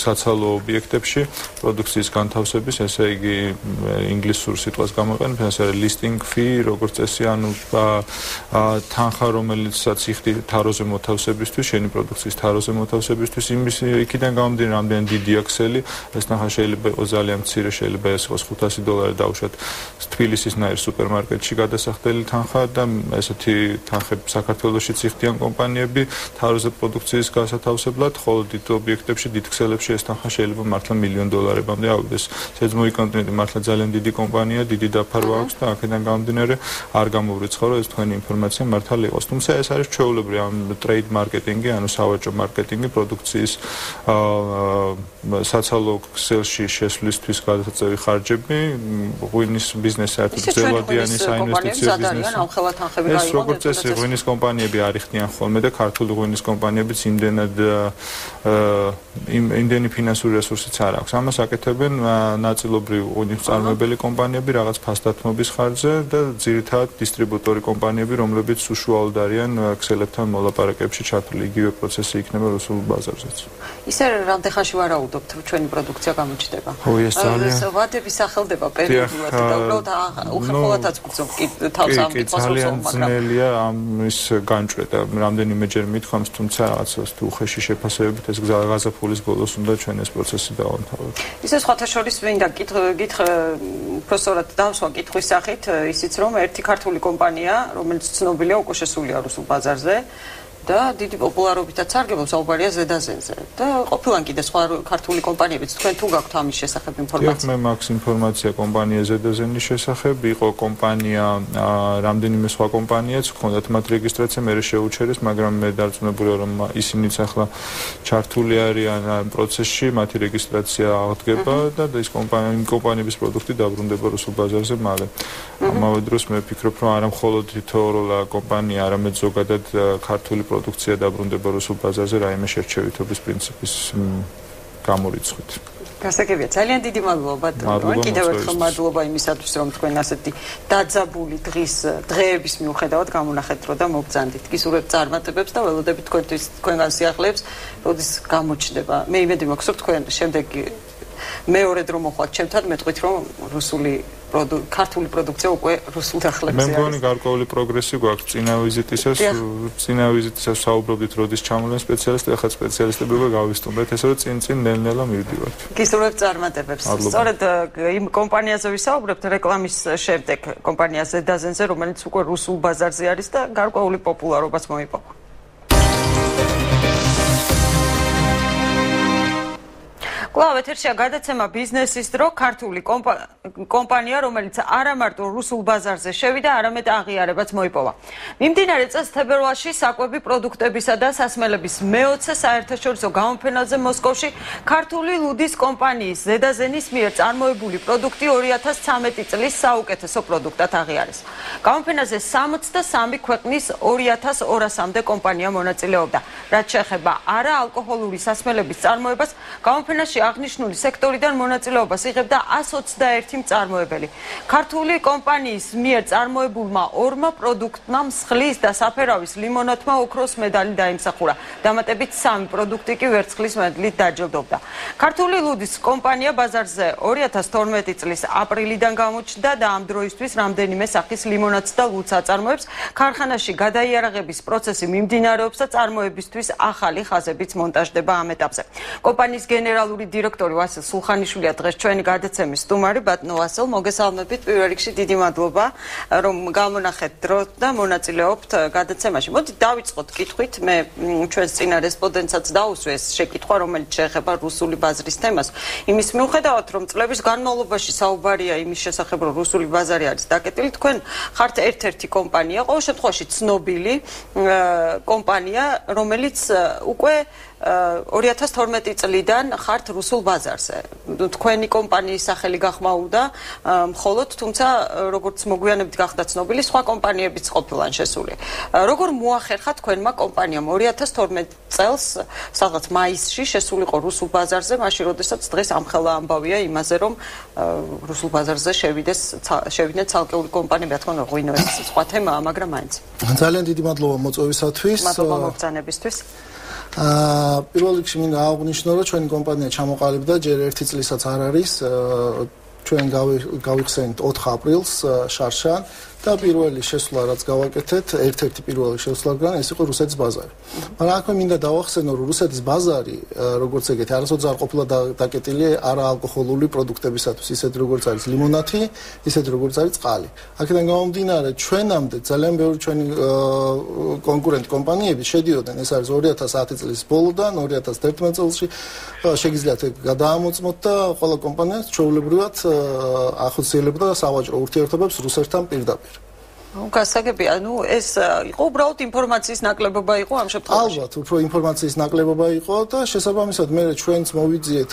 Speaker 4: საცალო ობიექტებში პროდუქციის განთავსების, ესე იგი ინგლისურ სიტყვას გამოიყენებ, ეს არის listing fee, როგორც წესი, ანუ თანხა, რომელიცაც იხდი თაროზე მოთავსებისთვის, შენი პროდუქციის თაროზე მოთავსებისთვის, იმის იქიდან გამომდინარე, რამდენი დიდია ქსელი, ეს თანხა შეიძლება იყოს ძალიან მცირე, შეიძლება ეს იყოს $500 დავუშვათ თბილისის ნაირ სუპერმარკეტში გადასახდელი თანხა და ესეთი თანხები საქართველოშიც იხდიან კომპანიები თაროზე პროდუქციის გასათავსებლად, ხოლო დიდ ობიექტებში, დიდ ქსელებში ეს თანხა შეიძლება მართლა $1 მილიონამდე ავიდეს. სეძმოი კონტინენტი მართლა ძალიან დიდი კომპანია, დიდი დაფარვა აქვს და აქედან გამომდინარე არ გამოვრიცხავ, რომ ეს თქვენი ინფორმაცია მართალი იყოს. თუმცა ეს არის ჩვეულებრივი ამ ტრეიდ მარკეტინგი, ანუ სავაჭრო მარკეტინგი, პროდუქციის საცალო ქსელში შესვლისთვის გადაწყვეტილი ხარჯები, ღვინის ბიზნესი საერთოდ ძელვადიანი საინვესტიციო ბიზნესი. ეს როგორც წესი ღვინის კომპანიები არ იხდიან ხოლმე და ქართული ღვინის კომპანიებიც იმდენი ფინანსური რესურსიც არ აქვს. ამას აკეთებენ ნაწილობრივ ღვინის მწარმოებელი კომპანიები რაღაც ფასდათმობის ხარჯზე და ძირითადად დისტრიბუტორი კომპანიები, რომლებიც უშუალოდ არიან ქსელებთან მოლაპარაკებებში ჩართული. იგივე პროცესი იქნება რუსულ ბაზარზეც.
Speaker 1: ისე რამდენ ხანში ვარაუდობთ ჩვენი პროდუქცია გამოჩნდება?
Speaker 4: ეს ძალიან
Speaker 1: ვადები სახელდება პერიოდულად და უბრალოდ უხერხულადაც გძნობ თავს ამ კითხვას
Speaker 4: ძალიან ძნელია ამის განჭრედა. რამდენიმეჯერ მithქვამს, თუმცა რაღაცას თუ უხეში შეფასებით ეს გაზაფხულის ბოლოს უნდა ჩვენ ეს პროცესი დავამთავროთ.
Speaker 1: ისე სხვათა შორის მინდა უბრალოდ დავსვა კითხვის სახით ისიც რომ ერთი ქართული კომპანია, რომელიც ცნობილია უკვე შესულია რუსულ ბაზარზე და დიდი პოპულარობითაც სარგებლობს, საუბარია ზედაზენზე. და ყოფილან კიდე სხვა ქართული კომპანიებიც, თქვენ თუ გაქვთ ამის შესახებ ინფორმაცია?
Speaker 4: მე მაქვს ინფორმაცია კომპანია ზედაზენის შესახებ, იყო კომპანია, რამდენიმე სხვა კომპანიაც, ჰქონდათ მათ რეგისტრაცია, მე შეუჩერეს, მაგრამ მე დარწმუნებული რომ ისინიც ახლა ჩართული არიან ამ პროცესში, მათი რეგისტრაცია აღდგება და ის კომპანიების პროდუქტი დაბრუნდება რუსულ ბაზარზე მალე. ამავე დროს მე ვფიქრობ, რომ არა მხოლოდ თითოეულა კომპანია, არამედ ზოგადად ქართული პროდუქცია დაბრუნდება რუსულ ბაზარზე რაიმე შერჩევითობის პრინციპის გამორიცხვით.
Speaker 1: გასაგებია, ძალიან დიდი მადლობა ბატონო. კიდევ ერთხელ მადლობა იმისათვის, რომ თქვენ ასეთი დაძაბული დღეების მიუხედავად გამონახეთ დრო და მოგზანდით. გისურვებთ წარმატებებს და ველოდებით თქვენგან სიახლეებს, როდის გამოჩნდება. მე იმედი მაქვს, რომ თქვენ შემდეგ მეორედ რომ მოხვათ ჩემთან, მეტყვით რომ ქართული პროდუქცია უკვე რუსულ დახლებზე არის.
Speaker 4: მე მგონი გარკვეული პროგრესი გვაქვს წინა ვიზიტისას საუბრობდით როდის ჩამოვიდნენ სპეციალისტები, ახლა სპეციალისტები უკვე გავისტუმრეთ, ესე რომ წინ ნელ-ნელა მივდივართ.
Speaker 1: გისურვებთ წარმატებებს. სწორედ იმ კომპანიაზე ვისაუბრებთ რეკლამის შემდეგ, კომპანია ზედაზენზე, რომელიც უკვე რუსულ ბაზარზე არის და გარკვეული პოპულარობას მოიპოვა. კლავ ეთერშია გადაცემა ბიზნესის დრო, ქართული კომპანია, რომელიც არა მარტო რუსულ ბაზარზე შევიდა, არამედ აღიარებაც მოიპოვა. მიმდინარე წელს თებერვალში საკვები პროდუქტებისა და სასმელების მე-20 საერთაშორისო გამოფენაზე მოსკოვში ქართული ლუდის კომპანიის ზედაზენის მიერ წარმოებული პროდუქტი 2013 წლის საუკეთესო პროდუქტად აღიარეს. გამოფენაზე 63 ქვეყნის 2200-მდე კომპანია მონაწილეობდა. რაც შეეხება არაალკოჰოლური სასმელების წარმოებას, გამოფენაში აღნიშნული სექტორიდან მონაწილეობას იღებდა 121 მწარმოებელი. ქართული კომპანიის მიერ წარმოებულმა ორმა პროდუქტმა მსხლის და საფერავის ლიმონადმა ოქროს მედალი დაიმსახურა. დამატებით 3 პროდუქტი კი ვერცხლის მედლით დაჯილდოვდა. ქართული ლუდის კომპანია ბაზარზე 2012 წლის აპრილიდან გამოჩნდა და ამ დროისთვის რამდენიმე სახის ლიმონადს და ლუდს აწარმოებს. ქარხანაში გადაიარაღების პროცესი მიმდინარეობს და წარმოებისთვის ახალი ხაზებიც მონტაჟდება ამ ეტაპზე. კომპანიის გენერალური დირექტორი ვასილ სულხანიშვილია დღეს ჩვენი გადაცემის სტუმარი. ბატონო ვასილ, მოგესალმებით. პირველ რიგში დიდი მადლობა, რომ გამონახეთ დრო და მონაწილეობთ გადაცემაში. მოდით დავიწყოთ კითხვით. მე ჩვენს წინა რესპონდენტსაც დაუსვე ეს შეკითხვა, რომელიც შეეხება რუსული ბაზრის თემას. იმის მიუხედავად, რომ წლების განმავლობაში საუბარია იმის შესახებ, რომ რუსული ბაზარი არის დაკეტილი, თქვენ ხართ ერთ-ერთი კომპანია, ყოველ შემთხვევაში ცნობილი კომპანია, რომელიც უკვე 2012 წლიდან ხართ რუსულ ბაზარზე. თქვენი კომპანიის სახელი გახმაურდა მხოლოდ, თუმცა როგორც მოგვიანებით გახდა ცნობილი, სხვა კომპანიებიც ყოფილან შესული. როგორ მოახერხა თქვენმა კომპანიამ 2012 წელს, სადღაც მაისში შესულიყო რუსულ ბაზარზე, მაშინ როდესაც დღეს ამხელა ამბავია იმაზე, რომ რუსულ ბაზარზე შევიდნენ ცალკეული კომპანიები, რა თქმა უნდა, ღვინო ეს სხვა თემაა, მაგრამ მაინც.
Speaker 5: ძალიან დიდი მადლობა მოწვევისათვის.
Speaker 1: მადლობა მოგზაურობისთვის.
Speaker 5: პირველ რიგში მინდა აღვნიშნო, რომ ჩვენი კომპანია ჩამოყალიბდა ჯერ 1 წლისაც არ არის. ჩვენ გავიხსენით 4 აპრილს შარშან და პირველი შესვლა რაც გავაკეთეთ, ერთ-ერთი პირველი შესვლაგან ეს იყო რუსეთის ბაზარი. მაგრამ აქვე მინდა დავახსენო, რომ რუსეთის ბაზარი, როგორც ეგეთი, არასოდეს არ ყოფილა დაკეტილი არაალკოჰოლური პროდუქტებისათვის, ისეთ როგორც არის ლიმონადი, ისეთ როგორც არის წყალი. აქედან გამომდინარე, ჩვენამდე ძალიან ბევრი ჩვენი კონკურენტ კომპანიები შედიოდნენ, ეს არის 2010 წლის ბოლოდან 2011 წელს შეგიძლიათ გადაამოწმოთ და ყველა კომპანია ჩვეულებრივად ახორციელებდა სავაჭრო ურთიერთობებს რუსეთთან პირდაპირ.
Speaker 1: გასაგები, ანუ ეს იყო უბრალოდ ინფორმაციის ნაკლებობა იყო ამ შემთხვევაში.
Speaker 5: ალბათ, უფრო ინფორმაციის ნაკლებობა იყო და შესაბამისად მე ჩვენც მოვიძიეთ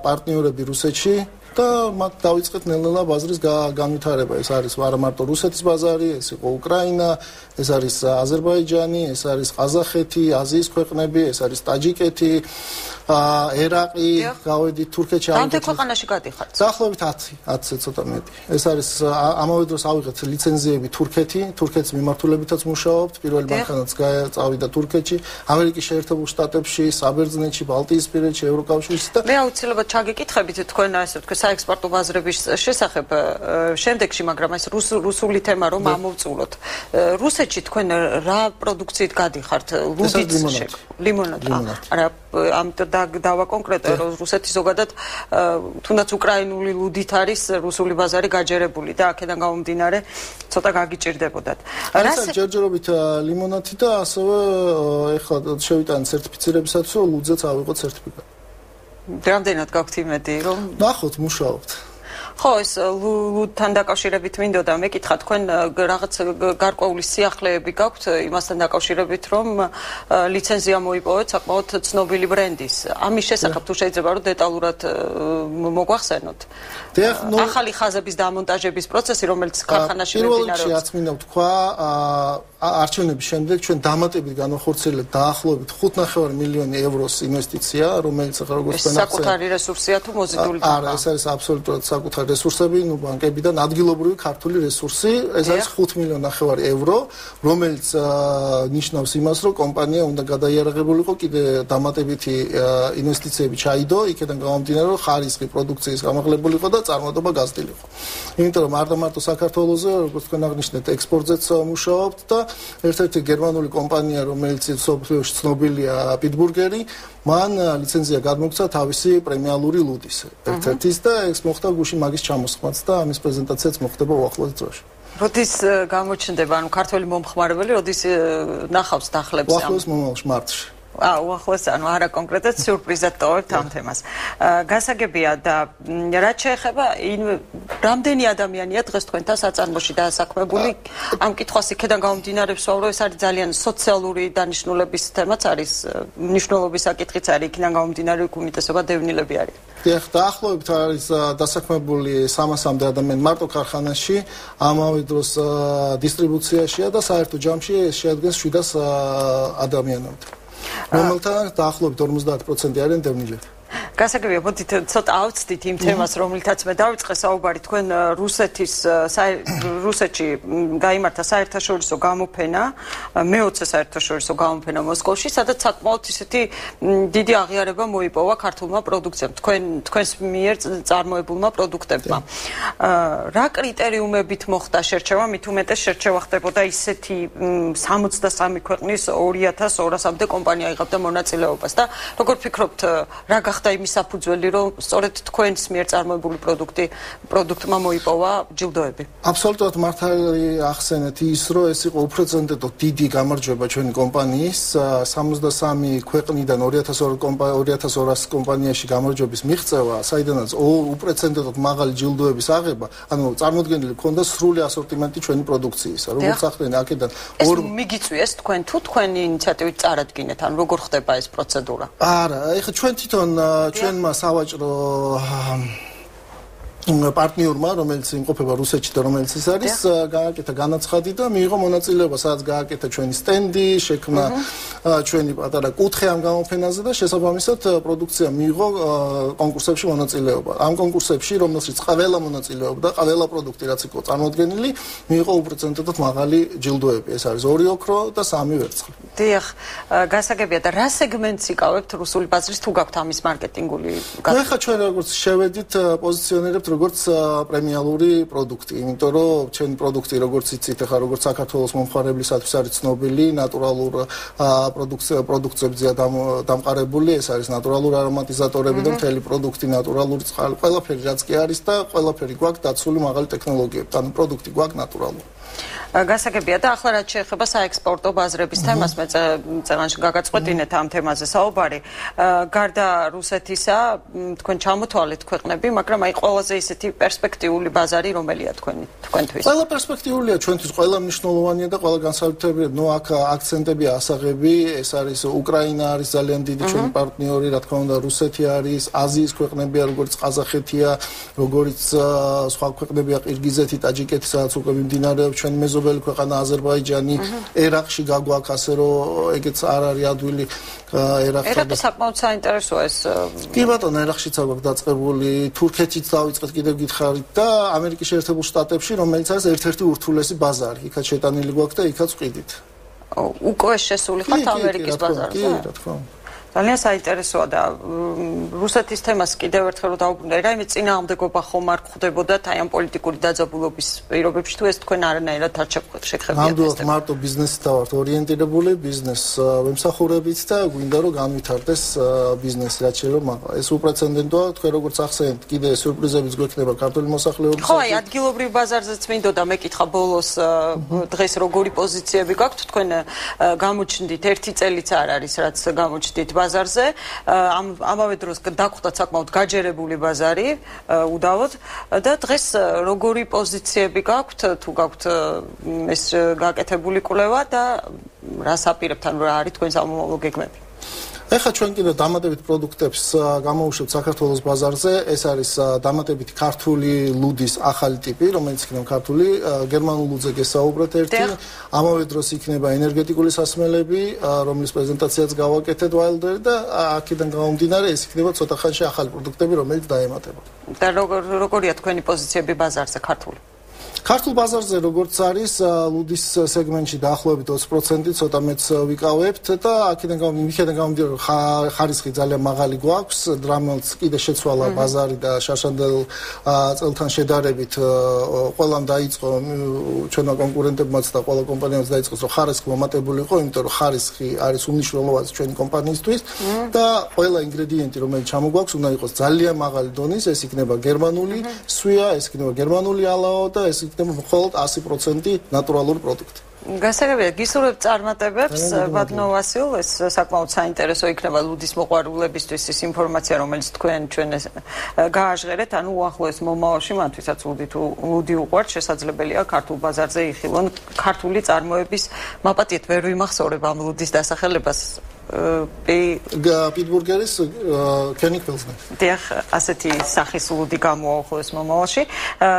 Speaker 5: პარტნიორები რუსეთში და მათ დავიწყეთ ნელ-ნელა ბაზრის განვითარება. ეს არის არა მარტო რუსეთის ბაზარი, ეს იყო უკრაინა, ეს არის აზერბაიჯანი, ეს არის ყაზახეთი, აზიის ქვეყნები, ეს არის ტაჯიკეთი, ერაყი, გავედით თურქეთში.
Speaker 1: რამდენ ქვეყანაში გადიხართ?
Speaker 5: დაახლოებით 10-ზე ცოტა მეტი. ეს არის ამავე დროს ავიღეთ ლიცენზიები თურქეთის მიმართულებითაც მუშაობთ, პირველი მანქანაც წავიდა თურქეთში, ამერიკის შეერთებულ შტატებში, საბერძნეთში, ბალტიისპირეთში, ევროკავშირში და
Speaker 1: მე აუცილებლად ჩაგეკითხებით თქვენ ასე ვთქვი საექსპორტო ბაზრების შესახებ შემდეგში, მაგრამ ეს რუსული თემა რომ ამოვწულოთ. რუსეთში თქვენ რა პროდუქციით გადიხართ? ლუდით ლიმონადი. არა, ამიტომ დავაკონკრეტო, რომ რუსეთი ზოგადად თუნდაც უკრაინული ლუდით არის რუსული ბაზარი გაჯერებული და აქედან გამომდინარე ცოტა გაგიჭირდებოდათ.
Speaker 5: რასაც ჯერჯერობით ლიმონადი და ასევე ეხლა შევიტანეთ სერტიფიცირებისაც, რომ ლუდზეც ავიღოთ სერტიფიკატი.
Speaker 1: რამდენად გაქვთ იმედი, რომ
Speaker 5: ნახოთ, მუშაობთ.
Speaker 1: ხო, ეს ლუდთან დაკავშირებით მინდოდა მეკითხა, თქვენ რაღაც გარკვეული სიახლეები გაქვთ იმასთან დაკავშირებით, რომ ლიცენზია მოიპოვეთ საკმაოდ ცნობილი ბრენდის. ამის შესახებ თუ შეიძლება რომ დეტალურად მოგვახსენოთ. ახალი ხაზების დამონტაჟების პროცესი, რომელიც ქარხანაში მიმდინარეობს.
Speaker 5: პირველ რიგში რაც მინდა ვთქვა, არჩევნების შემდეგ ჩვენ დამატებით განახორციელებთ დაახლოებით 5.5 მილიონი ევროს ინვესტიცია, რომელიც ახლა როგორც თქვენ ახსენეთ,
Speaker 1: საკუთარი რესურსია თუ მოზიდული თქმა.
Speaker 5: არა, ეს არის აბსოლუტურად საკუთარი რესურსები, ნუ ბანკებიდან ადგილობრივი ქართული რესურსი, ეს არის 5.5 მილიონი евро, რომელიც ნიშნავს იმას, რომ კომპანია უნდა გადაიარაღებულიყო, კიდე დამატებითი ინვესტიციები ჩაიდო, იქიდან გამომდინარე, რომ ხარისხი პროდუქციის გამაღლებულიყო და წარმოდობა გაზრდილიყო. იმიტომ რომ არ და მარტო საქართველოზე, როგორც თქვენ აღნიშნეთ, ექსპორტზეც მუშაობთ და ერთ-ერთი გერმანული კომპანია, რომელიც მსოფლიოში ცნობილია პიტბურგერი, მან ლიცენზია გადმოგცა თავისი პრემიალური ლუდის ერთ-ერთის და ეს მოხდა გუშინ მაგის ჩამოსხმაც და ამის პრეზენტაციაც მოხდება უახლოეს დროში.
Speaker 1: როდის გამოჩნდება, ანუ ქართველი მომხმარებელი როდის ნახავს დახლებს ამ?
Speaker 5: უახლოეს მომავალში, მარტში.
Speaker 1: უახლეს ანუ არა კონკრეტად სიურპრიზად ტოვებთ ამ თემას. გასაგებია და რაც შეეხება რამდენი ადამიანია დღეს თქვენთან საწარმოში დაასაქმებული ამ კითხვას იქიდან გამომდინარე ვსვავრო ეს არის ძალიან სოციალური დანიშნულების თემაც არის მნიშვნელობის საკითხიც არის იქიდან გამომდინარე უმეტესობა დევნილები არის.
Speaker 5: დიახ, დაახლოებით არის დასაქმებული 300-მდე ადამიანი მარტო ქარხანაში, ამავე დროს დისტრიბუციაშია და საერთო ჯამში შეადგენს 700 ადამიანამდე. რომელთაგან დაახლოებით 50% არიან დევნილები.
Speaker 1: გასაგებია, მოდით ცოტა ავწდით იმ თემას, რომელთაც მე დავიწყე საუბარი, თქვენ რუსეთში გაიმართა საერთაშორისო გამოფენა, მე-20 საერთაშორისო გამოფენა მოსკოვში, სადაც საკმაოდ ისეთი დიდი აღიარება მოიპოვა ქართულმა პროდუქციამ, თქვენს მიერ წარმოებულმა პროდუქტებმა. რა კრიტერიუმებით მოხდა შერჩევა, მით უმეტეს შერჩევა ხდებოდა ისეთი 63 ქვეყნის 2200-მდე კომპანია იღებდა მონაწილეობას და როგორ ფიქრობთ, რა გახდა იმის საფუძველი, რომ სწორედ თქვენს მიერ წარმოებული პროდუქტმა მოიპოვა ჯილდოები?
Speaker 5: აბსოლუტურად მართალი ახსენეთ ის, რომ ეს იყო უპრეცედენტოდ დიდი გამარჯვება ჩვენი კომპანიის 63 ქვეყნიდან 2200 კომპანიაში გამარჯვების მიღწევა, საიდანაც უპრეცედენტოდ მაღალი ჯილდოების აღება, ანუ წარმოდგენილი ქონდა სრული ასორტიმენტი ჩვენი პროდუქციისა. როგორც ახდენენ აქედან
Speaker 1: ეს მიგიწვიეს თქვენ თუ თქვენი ინიციატივით წარადგინეთ, ანუ როგორ ხდება ეს პროცედურა?
Speaker 5: არა, ეხლა ჩვენ თვითონ ჩვენმა სავაჭრო პარტნიორმა, რომელიც იმყოფება რუსეთში და რომელიც ის არის, გააკეთა განაცხადი და მიიღო მონაწილეობა, სადაც გააკეთა ჩვენი სტენდი, შექმნა ჩვენი პატარა კუთხე ამ გამოფენაზე და შესაბამისად პროდუქცია მიიღო კონკურსებში მონაწილეობა. ამ კონკურსებში, რომელშიც ყველა მონაწილეობდა, ყველა პროდუქტი რაც იყო წარმოდგენილი, მიიღო უპრეცედენტოდ მაღალი ჯილდოები. ეს არის 2 ოქრო და 3 ვერცხლი.
Speaker 1: დიახ, გასაგებია და რა სეგმენტს იკავებთ რუსული ბაზრის თუ გაქვთ ამის მარკეტინგული
Speaker 5: გაწეული? ეხლა ჩვენ როგორც შევედით პოზიციონერებთ როგორც პრემიალური პროდუქტი, იმიტომ რომ ჩვენი პროდუქტი როგორც იცით, ახლა როგორც საქართველოს მომხმარებლისათვის არის ცნობილი, ნატურალურ პროდუქციებზე დამყარებული, ეს არის ნატურალური არომატიზატორები და მთელი პროდუქტი ნატურალური წყალი, ყველაფერი რაც კი არის და ყველაფერი გვაქვს დაცული მაღალი ტექნოლოგიებით, ანუ პროდუქტი გვაქვს ნატურალური.
Speaker 1: გასაგებია და ახლა რაც შეეხება საექსპორტო ბაზრების თემას, მე წელანში გაგაწყვეტინეთ ამ თემაზე საუბარი. გარდა რუსეთისა, თქვენ ჩამოთვალეთ ქვეყნები, მაგრამ აი ყველაზე ისეთი პერსპექტიული ბაზარი რომელია თქვენთვის?
Speaker 5: ყველა პერსპექტიულია ჩვენთვის, ყველა მნიშვნელოვანია და ყველა განსაკუთრებია. ნუ აქ აქცენტებია ასაღები, ეს არის უკრაინა არის ძალიან დიდი ჩვენი პარტნიორი, რა თქმა უნდა, რუსეთი არის, აზიის ქვეყნებია, როგორც ყაზახეთია, როგორც სხვა ქვეყნებია, ყირგიზეთი, ტაჯიკეთი, სადაც უკვე მიმდინარეობს ჩვენი მეზობელი ქვეყანა აზერბაიჯანი, ერაყში გაგვაქვს, ასე რომ ეგეც არ არის ადვილი ერაყთან.
Speaker 1: ერაყი საკმაოდ საინტერესოა ეს.
Speaker 5: კი ბატონო, ერაყშიც აგვაქვს დაწყებული, თურქეთიც დავიწყეთ კიდევ გითხარით და ამერიკის შეერთებულ შტატებში, რომელიც არის ერთ-ერთი ურთულესი ბაზარი. იქაც შეტანილი გვაქვს და იქაც ვყიდით.
Speaker 1: უკვე შესული ხართ ამერიკის ბაზარზე?
Speaker 5: კი, რა თქმა უნდა.
Speaker 1: ძალიან საინტერესოა და რუსეთის თემას კიდევ ერთხელ რომ დავუბრუნდე, რაიმე წინააღმდეგობა ხომ არ ხდებოდათ აი ამ პოლიტიკური დაძაბულობის პირობებში თუ ეს თქვენ არანაირად არ შეგხებიათ?
Speaker 5: ნამდვილად მარტო ბიზნესით ვართ ორიენტირებული, ბიზნეს ვემსახურებით და გვინდა რომ განვითარდეს ბიზნესი, რაც შეიძლება. ეს უპრეცედენტოა, თქვენ როგორც ახსენეთ, კიდე სიურპრიზებიც გვექნება ქართული მოსახლეობის.
Speaker 1: ხო, აი ადგილობრივ ბაზარზეც მინდოდა მეკითხა ბოლოს დღეს როგორი პოზიციები გაქვთ, თქვენ გამოჩნდით ერთი წელიც არ არის რაც გამოჩნდით ბაზარზე, ამავე დროს დაგვხვდათ საკმაოდ გაჯერებული ბაზარი, უდავოდ და დღეს როგორი პოზიციები გაქვთ, თუ გაქვთ ეს გაკეთებული კვლევა და რას აპირებთ, ანუ რა არის თქვენ სამომავლო გეგმები?
Speaker 5: ეხლა ჩვენ კიდევ დამატებით პროდუქტებს გამოვუშვებთ საქართველოს ბაზარზე, ეს არის დამატებითი ქართული ლუდის ახალი ტიპი, რომელიც იქნება ქართული, გერმანულ ლუდზე გესაუბრეთ ერთი, ამავე დროს იქნება ენერგეტიკული სასმელები, რომლის პრეზენტაციაც გავაკეთეთ Wilder და აქედან გამომდინარე ეს იქნება ცოტა ხანში ახალი პროდუქტები, რომელიც დაემატება.
Speaker 1: და როგორია თქვენი პოზიციები ბაზარზე ქართული?
Speaker 5: ქართულ ბაზარზე როგორც არის ლუდის სეგმენტში დაახლოებით 20% ცოტა მეც ვიკავებთ და აქედან გამომდინარე ხარისხი ძალიან მაღალი გვაქვს, დრამელს კიდე შეცვალა ბაზარი და შარშანდელ წელთან შედარებით ყველამ დაიწყო ჩვენმა კონკურენტებმაც და ყველა კომპანიამაც დაიწყოს რომ ხარისხი მომატებული იყო, იმიტომ რომ ხარისხი არის უმნიშვნელოვანესი ჩვენი კომპანიისთვის და ყველა ინგრედიენტი რომელიც ჩამოგვაქვს უნდა იყოს ძალიან მაღალი დონის, ეს იქნება გერმანული სვია, ეს იქნება გერმანული ალაო და ეს იქნება მხოლოდ 100% ნატურალური პროდუქტი.
Speaker 1: გასაგებია, გისურვებთ წარმატებებს, ბატონო ვასილ, ეს საკმაოდ საინტერესო იქნება ლუდის მოყვარულებისთვის ის ინფორმაცია, რომელიც თქვენ ჩვენ გააჟღერეთ, ანუ უახლოეს მომავალში მათთვისაც ლუდი უყვართ, შესაძლებელია ქართულ ბაზარზე იხილონ ქართული წარმოების მაპატიეთ ვერ ვიმახსოვრებ ამ ლუდის დასახელებას.
Speaker 5: პიტბურგერის კენიკველსთან.
Speaker 1: დიახ, ასეთი სახის ლუდი გამოაუახლოეს მომავალში.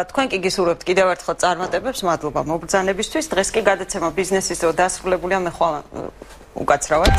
Speaker 1: თქვენ კი გისურვებთ კიდევ ერთხელ წარმატებებს, მადლობა მობრძანებისთვის. დღეს კი გადაცემა ბიზნესის დრო დასრულებულია, მე ხვალ უკაცრავად.